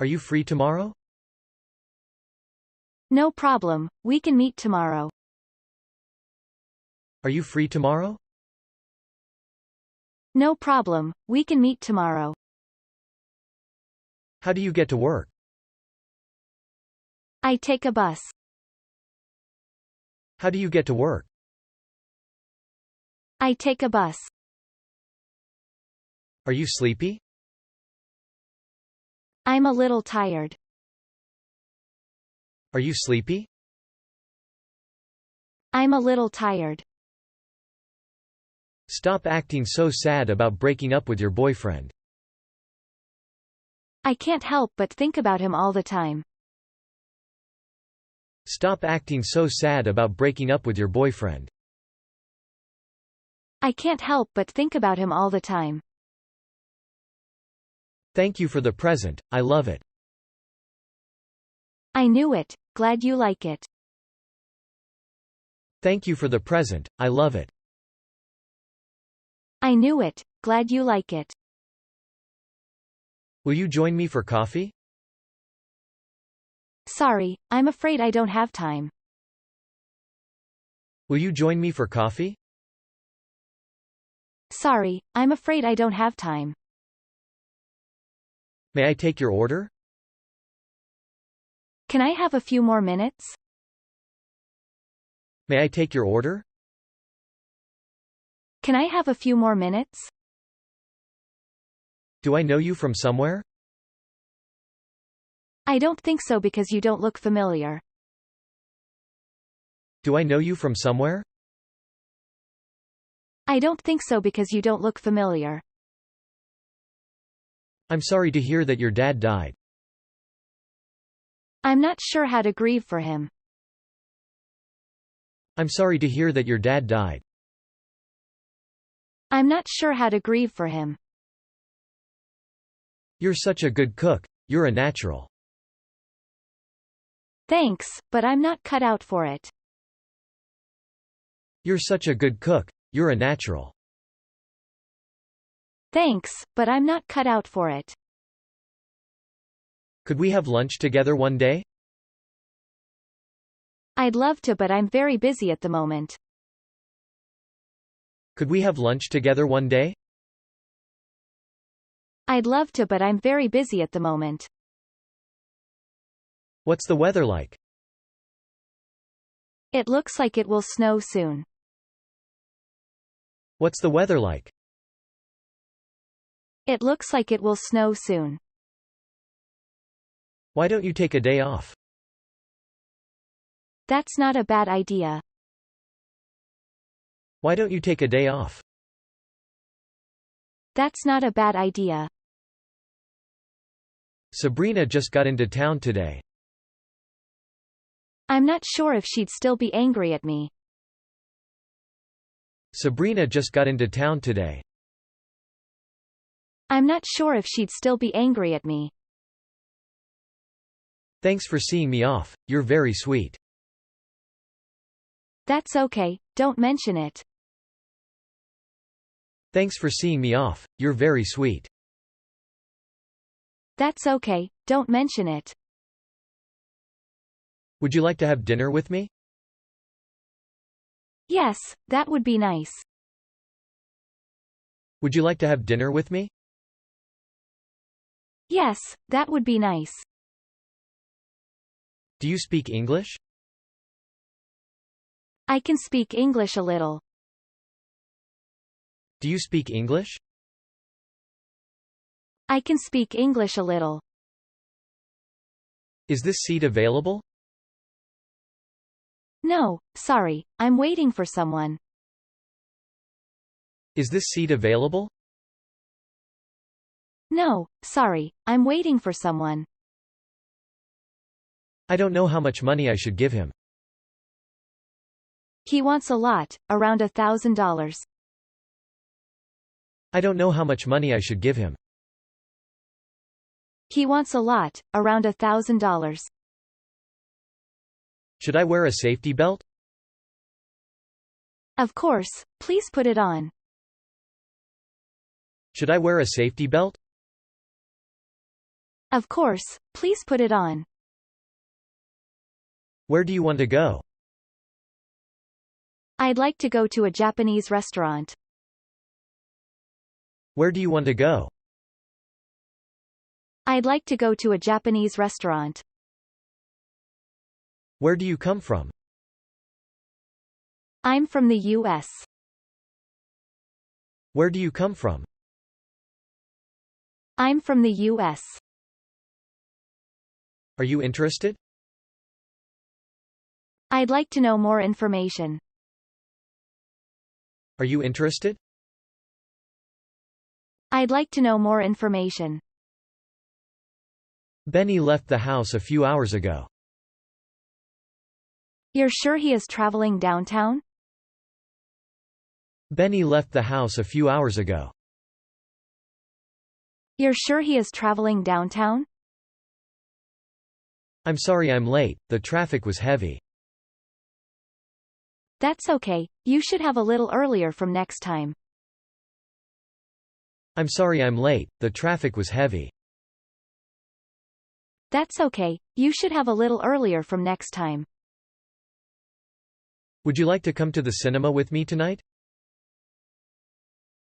Are you free tomorrow? No problem, we can meet tomorrow. Are you free tomorrow? No problem, we can meet tomorrow. How do you get to work? I take a bus. How do you get to work? I take a bus. Are you sleepy? I'm a little tired. Are you sleepy? I'm a little tired. Stop acting so sad about breaking up with your boyfriend. I can't help but think about him all the time. Stop acting so sad about breaking up with your boyfriend. I can't help but think about him all the time. Thank you for the present, I love it. I knew it, glad you like it. Thank you for the present, I love it. I knew it, glad you like it. Will you join me for coffee? Sorry, I'm afraid I don't have time. Will you join me for coffee? Sorry, I'm afraid I don't have time. May I take your order? Can I have a few more minutes? May I take your order? Can I have a few more minutes? Do I know you from somewhere? I don't think so because you don't look familiar. Do I know you from somewhere? I don't think so because you don't look familiar. I'm sorry to hear that your dad died. I'm not sure how to grieve for him. I'm sorry to hear that your dad died. I'm not sure how to grieve for him. You're such a good cook, you're a natural. Thanks, but I'm not cut out for it. You're such a good cook, you're a natural. Thanks, but I'm not cut out for it. Could we have lunch together one day? I'd love to, but I'm very busy at the moment. Could we have lunch together one day? I'd love to, but I'm very busy at the moment. What's the weather like? It looks like it will snow soon. What's the weather like? It looks like it will snow soon. Why don't you take a day off? That's not a bad idea. Why don't you take a day off? That's not a bad idea. Sabrina just got into town today. I'm not sure if she'd still be angry at me. Sabrina just got into town today. I'm not sure if she'd still be angry at me. Thanks for seeing me off, you're very sweet. That's okay, don't mention it. Thanks for seeing me off, you're very sweet. That's okay, don't mention it. Would you like to have dinner with me? Yes, that would be nice. Would you like to have dinner with me? Yes, that would be nice. Do you speak English? I can speak English a little. Do you speak English? I can speak English a little. Is this seat available? No, sorry, I'm waiting for someone. Is this seat available? No, sorry, I'm waiting for someone. I don't know how much money I should give him. He wants a lot, around $1,000. I don't know how much money I should give him. He wants a lot, around $1,000. Should I wear a safety belt? Of course, please put it on. Should I wear a safety belt? Of course, please put it on. Where do you want to go? I'd like to go to a Japanese restaurant. Where do you want to go? I'd like to go to a Japanese restaurant. Where do you come from? I'm from the U.S. Where do you come from? I'm from the U.S. Are you interested? I'd like to know more information. Are you interested? I'd like to know more information. Benny left the house a few hours ago. You're sure he is traveling downtown? Benny left the house a few hours ago. You're sure he is traveling downtown? I'm sorry I'm late, the traffic was heavy. That's okay, you should have a little earlier from next time. I'm sorry I'm late, the traffic was heavy. That's okay, you should have a little earlier from next time. Would you like to come to the cinema with me tonight?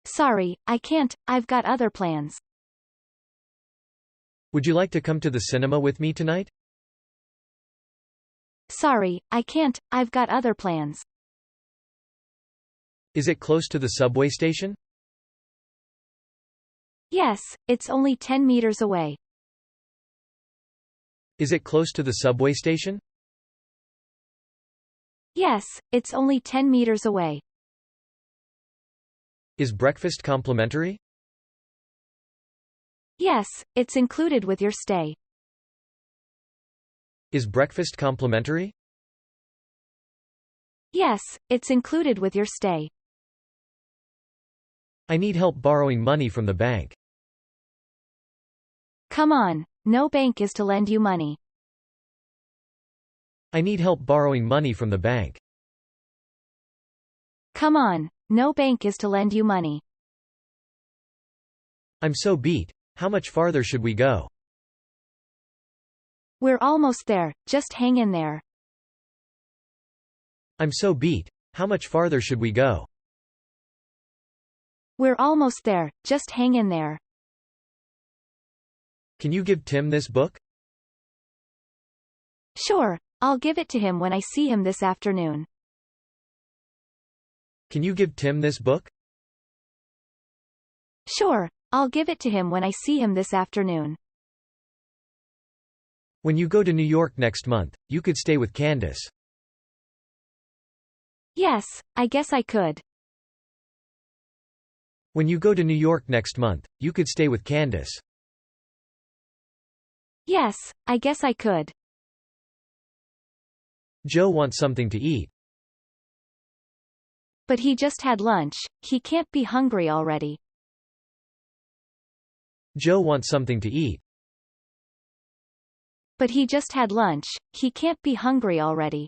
Sorry, I can't, I've got other plans. Would you like to come to the cinema with me tonight? Sorry, I can't, I've got other plans. Is it close to the subway station? Yes, it's only 10 meters away. Is it close to the subway station? Yes, it's only 10 meters away. Is breakfast complimentary? Yes, it's included with your stay. Is breakfast complimentary? Yes, it's included with your stay. I need help borrowing money from the bank. Come on, no bank is to lend you money. I need help borrowing money from the bank. Come on, no bank is to lend you money. I'm so beat. How much farther should we go? We're almost there, just hang in there. I'm so beat. How much farther should we go? We're almost there, just hang in there. Can you give Tim this book? Sure, I'll give it to him when I see him this afternoon. Can you give Tim this book? Sure, I'll give it to him when I see him this afternoon. When you go to New York next month, you could stay with Candace. Yes, I guess I could. When you go to New York next month, you could stay with Candace. Yes, I guess I could. Joe wants something to eat. But he just had lunch, he can't be hungry already. Joe wants something to eat. But he just had lunch, he can't be hungry already.